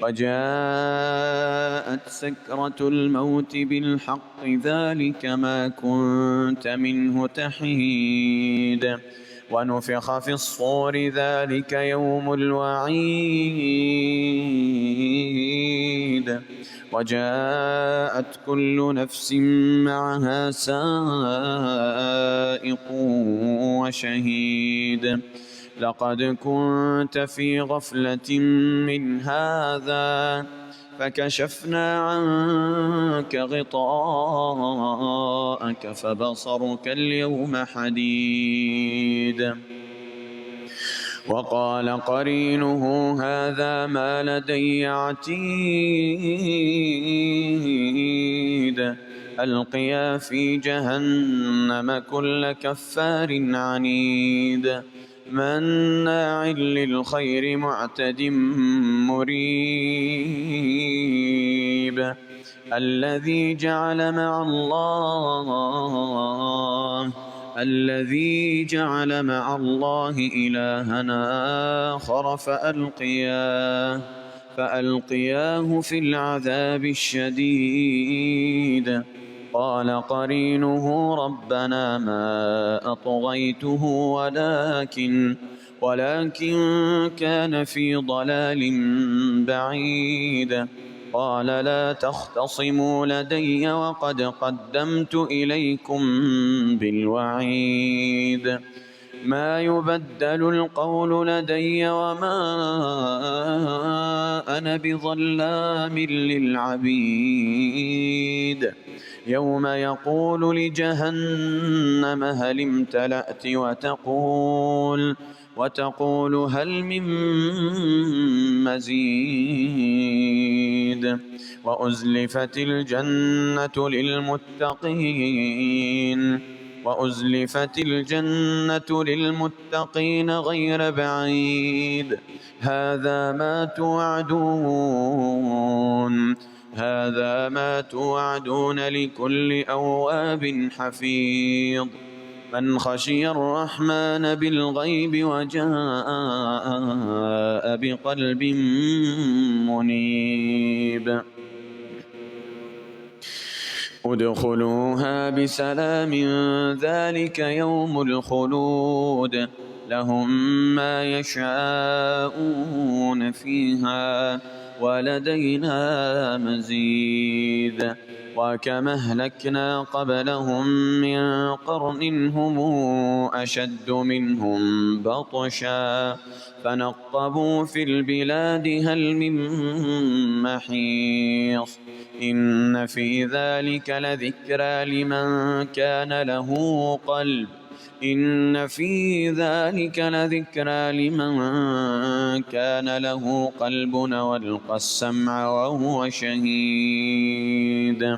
وجاءت سكرة الموت بالحق ذلك ما كنت منه تحيد ونفخ في الصور ذلك يوم الوعيد وجاءت كل نفس معها سائق وشهيد لقد كنت في غفلة من هذا فكشفنا عنك غطاءك فبصرك اليوم حديد وقال قرينه هذا ما لدي عتيد ألقيا في جهنم كل كفار عنيد مناع للخير معتد مريب الذي جعل مع الله إلهنا آخر فألقياه في العذاب الشديد قال قرينه ربنا ما أطغيته ولكن كان في ضلال بعيد قال لا تختصموا لدي وقد قدمت إليكم بالوعيد ما يبدل القول لدي وما أنا بظلام للعبيد يوم يقول لجهنم هل امتلأت وتقول هل من مزيد وأزلفت الجنة للمتقين غير بعيد هذا ما توعدون لكل أواب حفيظ من خشي الرحمن بالغيب وجاء بقلب منيب ادخلوها بسلام ذلك يوم الخلود لهم ما يشاءون فيها ولدينا مزيد وكما أهلكنا قبلهم من قرن هم أشد منهم بطشا فنقبوا في البلاد هل من محيص إن في ذلك لذكرى لمن كان له قلب والقى السمع وهو شهيد